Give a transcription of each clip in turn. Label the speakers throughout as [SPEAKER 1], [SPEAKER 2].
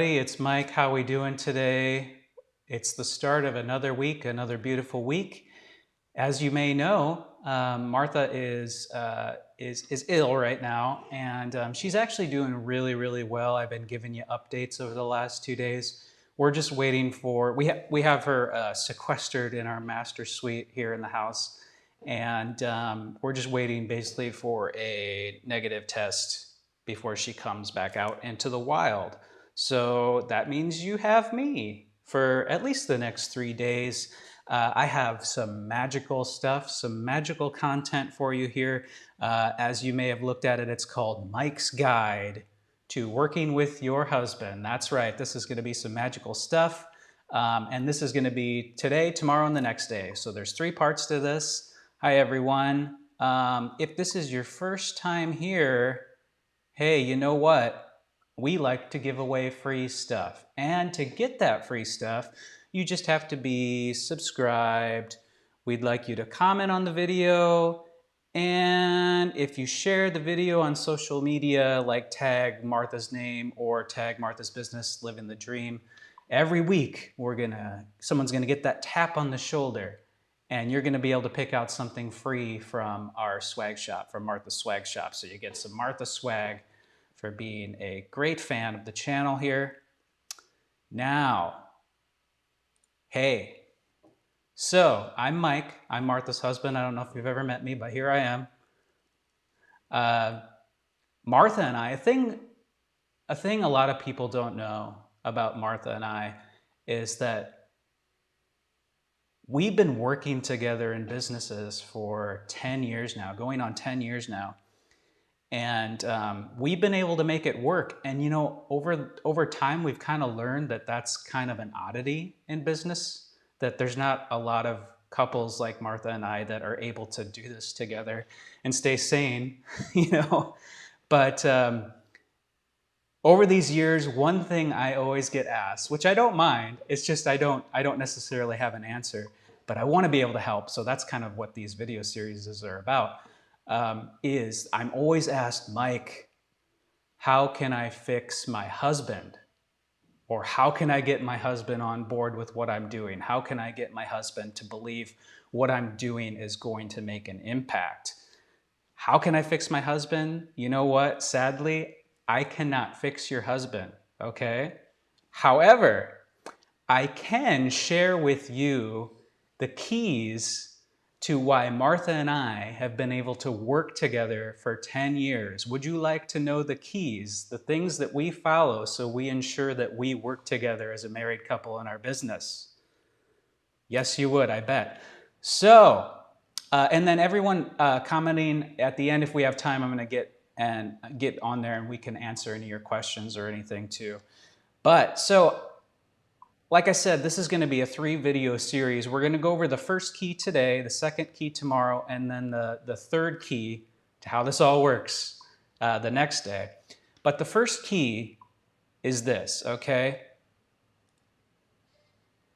[SPEAKER 1] It's Mike. How we doing today? It's the start of another week, another beautiful week. As you may know, Martha is ill right now, and she's actually doing really, really well. I've been giving you updates over the last 2 days. We're just waiting for we have her sequestered in our master suite here in the house, and we're just waiting basically for a negative test before she comes back out into the wild. So that means you have me for at least the next 3 days. I have some magical stuff, some magical content for you here. As you may have looked at it, it's called Mike's Guide to Working with Your Husband. That's right, this is going to be some magical stuff. And this is going to be today, tomorrow, and the next day. So there's 3 parts to this. Hi, everyone. If this is your first time here, hey, you know what? We like to give away free stuff. And to get that free stuff, you just have to be subscribed. We'd like you to comment on the video. And if you share the video on social media, like tag Martha's name or tag Martha's business, Livin the Dream, every week someone's gonna get that tap on the shoulder, and you're gonna be able to pick out something free from our swag shop, from Martha's Swag Shop. So you get some Martha swag for being a great fan of the channel here. Now, hey, so I'm Mike. I'm Martha's husband. I don't know if you've ever met me, but here I am. Martha and I, a thing a lot of people don't know about Martha and I is that we've been working together in businesses for 10 years now, going on 10 years now. And we've been able to make it work. And you know, over time, we've kind of learned that that's kind of an oddity in business, that there's not a lot of couples like Martha and I that are able to do this together and stay sane, you know. But over these years, one thing I always get asked, which I don't mind, it's just I don't necessarily have an answer, but I want to be able to help. So that's kind of what these video series are about. Is I'm always asked, Mike, how can I fix my husband? Or how can I get my husband on board with what I'm doing? How can I get my husband to believe what I'm doing is going to make an impact? How can I fix my husband? You know what? Sadly, I cannot fix your husband, okay? However, I can share with you the keys to why Martha and I have been able to work together for 10 years. Would you like to know the keys, the things that we follow so we ensure that we work together as a married couple in our business? Yes, you would, I bet. So, and then everyone commenting at the end, if we have time, I'm gonna get on there and we can answer any of your questions or anything too. But so, like I said, this is going to be a 3-video series. We're going to go over the first key today, the second key tomorrow, and then the third key to how this all works the next day. But the first key is this, okay?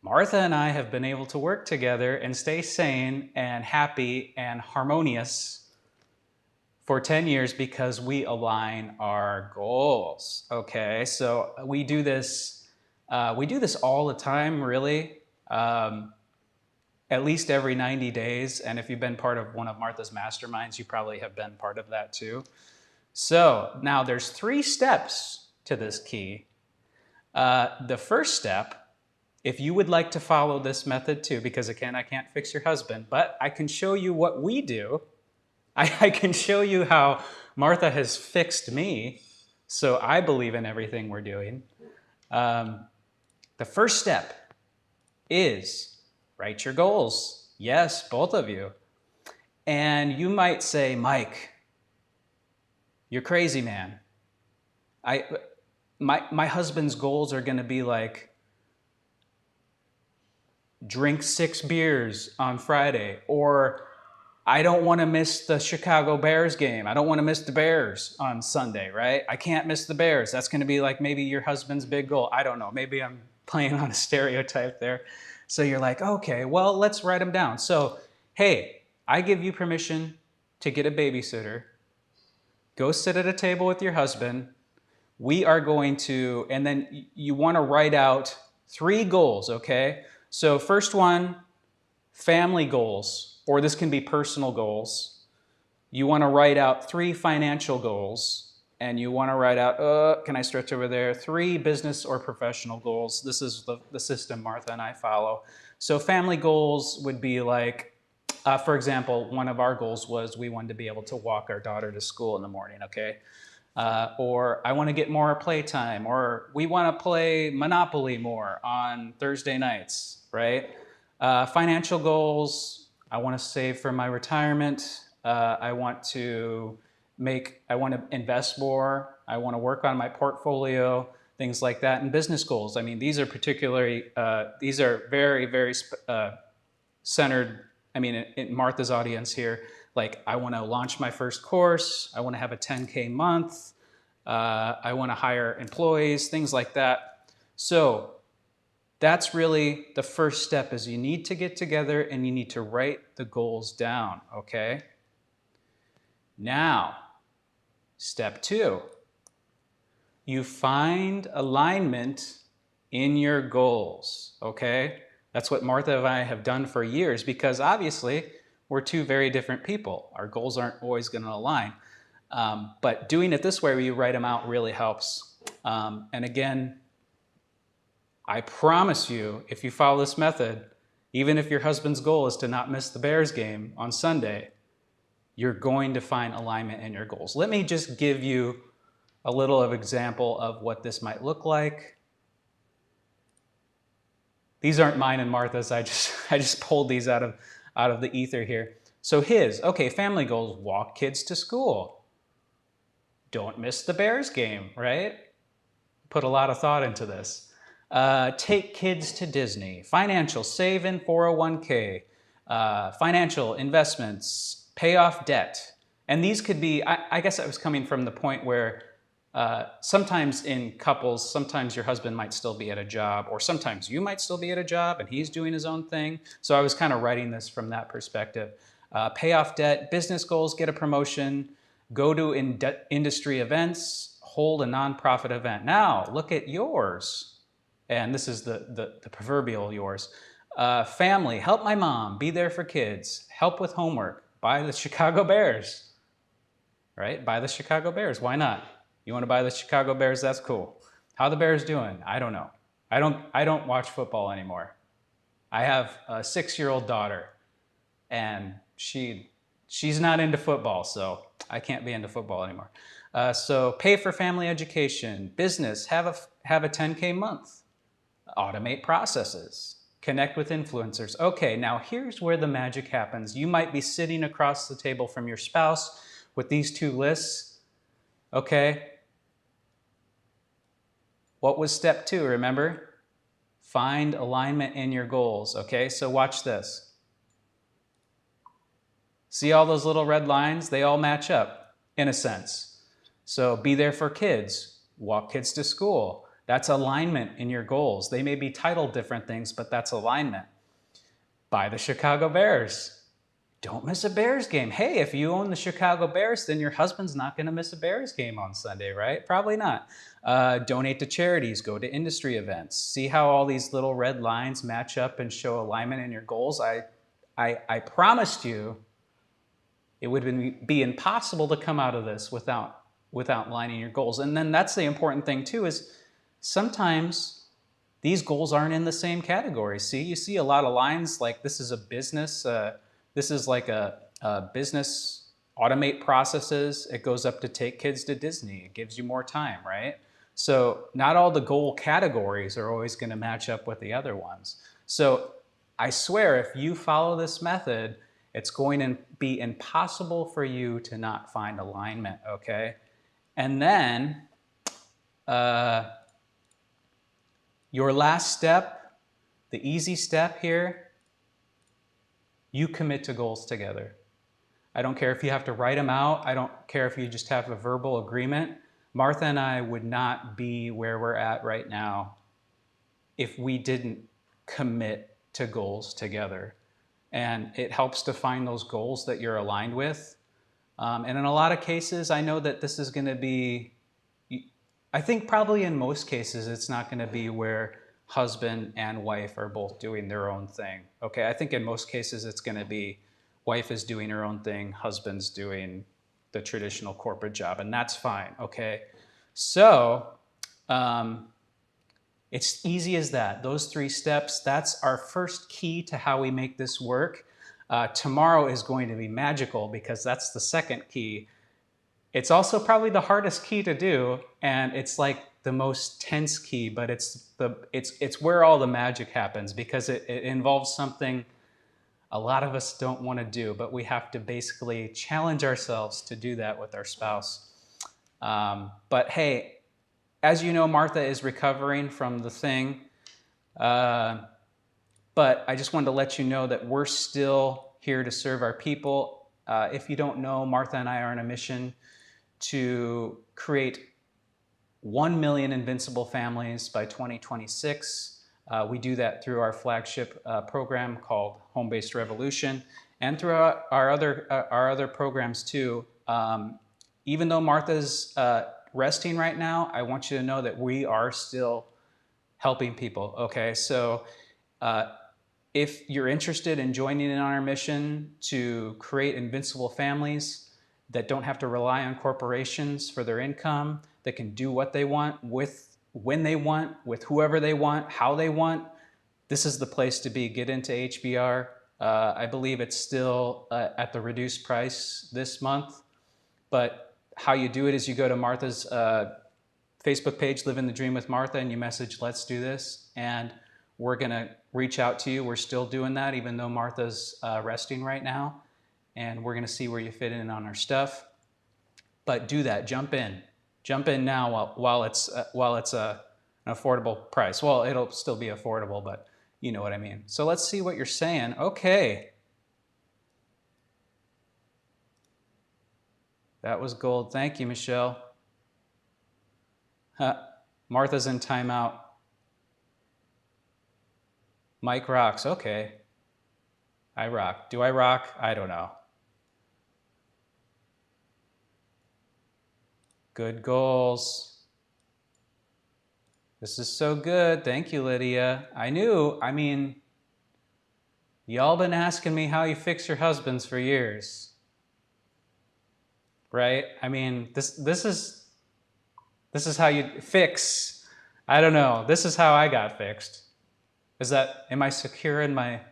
[SPEAKER 1] Martha and I have been able to work together and stay sane and happy and harmonious for 10 years because we align our goals, okay? So we do this all the time, really, at least every 90 days. And if you've been part of one of Martha's masterminds, you probably have been part of that too. So now there's 3 steps to this key. The first step, if you would like to follow this method too, because again, I can't fix your husband, but I can show you what we do. I can show you how Martha has fixed me. So I believe in everything we're doing. The first step is write your goals. Yes, both of you. And you might say, Mike, you're crazy, man. My husband's goals are going to be like, drink 6 beers on Friday, or I don't want to miss the Chicago Bears game. I don't want to miss the Bears on Sunday, right? I can't miss the Bears. That's going to be like maybe your husband's big goal. I don't know. Maybe I'm playing on a stereotype there. So you're like, okay, well, let's write them down. So, hey, I give you permission to get a babysitter. Go sit at a table with your husband. we are going to, and then you want to write out 3 goals, okay? So first one, family goals, or this can be personal goals. You want to write out 3 financial goals, and you want to write out, can I stretch over there? 3 business or professional goals. This is the system Martha and I follow. So family goals would be like, for example, one of our goals was we wanted to be able to walk our daughter to school in the morning, okay? Or I want to get more playtime, or we want to play Monopoly more on Thursday nights, right? Financial goals, I want to save for my retirement. I want to invest more. I want to work on my portfolio, things like that. And business goals, I mean, these are these are very, very centered, I mean, in Martha's audience here. Like, I want to launch my first course. I want to have a 10K month. I want to hire employees, things like that. So that's really the first step, is you need to get together and you need to write the goals down, okay? Now, step 2, you find alignment in your goals, okay? That's what Martha and I have done for years, because obviously we're 2 very different people. Our goals aren't always going to align. But doing it this way, where you write them out, really helps. And again, I promise you, if you follow this method, even if your husband's goal is to not miss the Bears game on Sunday, you're going to find alignment in your goals. Let me just give you a little of example of what this might look like. These aren't mine and Martha's. I just pulled these out of the ether here. So okay, family goals: walk kids to school. Don't miss the Bears game, right? Put a lot of thought into this. Take kids to Disney. Financial: save in 401k. Financial investments: pay off debt. And these could be, I guess I was coming from the point where sometimes in couples, sometimes your husband might still be at a job, or sometimes you might still be at a job and he's doing his own thing. So I was kind of writing this from that perspective. Pay off debt. Business goals: get a promotion, go to industry events, hold a nonprofit event. Now, look at yours. And this is the proverbial yours. Family: help my mom, be there for kids, help with homework, buy the Chicago Bears, right? Buy the Chicago Bears. Why not? You want to buy the Chicago Bears? That's cool. How the Bears doing? I don't know. I don't watch football anymore. I have a 6-year-old daughter, and she's not into football, so I can't be into football anymore. So pay for family education. Business: have a 10K month. Automate processes. Connect with influencers. Okay, now here's where the magic happens. You might be sitting across the table from your spouse with these 2 lists. Okay. What was step 2, remember? Find alignment in your goals, okay? So watch this. See all those little red lines? They all match up, in a sense. So be there for kids. Walk kids to school. That's alignment in your goals. They may be titled different things, but that's alignment. Buy the Chicago Bears. Don't miss a Bears game. Hey, if you own the Chicago Bears, then your husband's not going to miss a Bears game on Sunday, right? Probably not. Donate to charities. Go to industry events. See how all these little red lines match up and show alignment in your goals? I promised you it would be impossible to come out of this without lining your goals. And then that's the important thing too, is sometimes these goals aren't in the same category. See, you see a lot of lines like this is a business, this is like a business: automate processes. It goes up to take kids to Disney. It gives you more time, right? So not all the goal categories are always going to match up with the other ones. So I swear, if you follow this method, it's going to be impossible for you to not find alignment, okay? And then your last step, the easy step here, you commit to goals together. I don't care if you have to write them out. I don't care if you just have a verbal agreement. Martha and I would not be where we're at right now if we didn't commit to goals together. And it helps to find those goals that you're aligned with. And in a lot of cases, I know that this is going to be, I think probably in most cases, it's not going to be where husband and wife are both doing their own thing. Okay, I think in most cases, it's going to be wife is doing her own thing, husband's doing the traditional corporate job, and that's fine. Okay, so it's easy as that. Those 3 steps, that's our first key to how we make this work. Tomorrow is going to be magical because that's the second key. It's also probably the hardest key to do, and it's like the most tense key, but it's where all the magic happens because it involves something a lot of us don't want to do, but we have to basically challenge ourselves to do that with our spouse. But hey, as you know, Martha is recovering from the thing, but I just wanted to let you know that we're still here to serve our people. If you don't know, Martha and I are on a mission to create 1 million invincible families by 2026. We do that through our flagship program called Home-Based Revolution, and through our other programs too. Even though Martha's resting right now, I want you to know that we are still helping people. Okay, so if you're interested in joining in on our mission to create invincible families that don't have to rely on corporations for their income, that can do what they want with when they want, with whoever they want, how they want, this is the place to be. Get into HBR. I believe it's still at the reduced price this month, but how you do it is you go to Martha's Facebook page, Livin the Dream with Martha, and you message, let's do this, and we're gonna reach out to you. We're still doing that even though Martha's resting right now, and we're gonna see where you fit in on our stuff. But do that, jump in now while it's an affordable price. Well, it'll still be affordable, but you know what I mean. So let's see what you're saying. Okay. That was gold. Thank you, Michelle. Martha's in timeout. Mike rocks. Okay. I rock. Do I rock? I don't know. Good goals. This is so good. Thank you, Lydia. I mean, y'all been asking me how you fix your husbands for years. Right? I mean, this is how you fix. I don't know. This is how I got fixed. Am I secure in my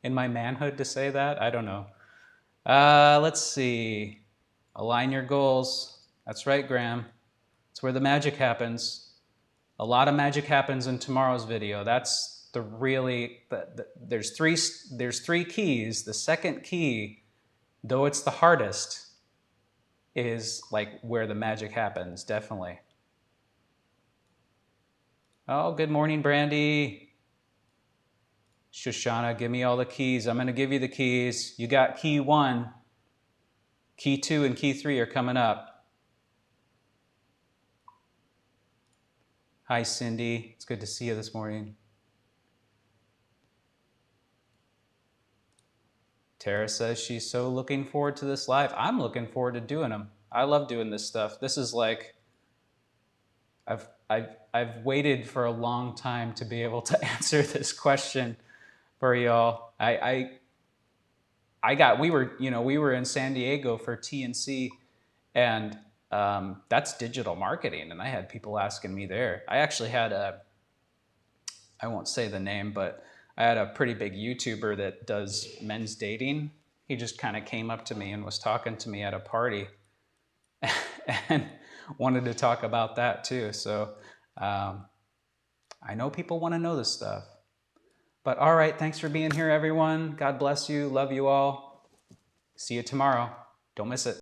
[SPEAKER 1] manhood to say that? I don't know. Let's see. Align your goals. That's right, Graham. That's where the magic happens. A lot of magic happens in tomorrow's video. That's there's three keys. The second key, though it's the hardest, is like where the magic happens, definitely. Oh, good morning, Brandy. Shoshana, give me all the keys. I'm gonna give you the keys. You got key 1, key 2, and key 3 are coming up. Hi, Cindy. It's good to see you this morning. Tara says she's so looking forward to this live. I'm looking forward to doing them. I love doing this stuff. This is like, I've waited for a long time to be able to answer this question for y'all. We were in San Diego for TNC, and that's digital marketing, and I had people asking me there. I actually had I won't say the name, but I had a pretty big YouTuber that does men's dating. He just kind of came up to me and was talking to me at a party and wanted to talk about that too. So I know people want to know this stuff. But all right, thanks for being here, everyone. God bless you. Love you all. See you tomorrow. Don't miss it.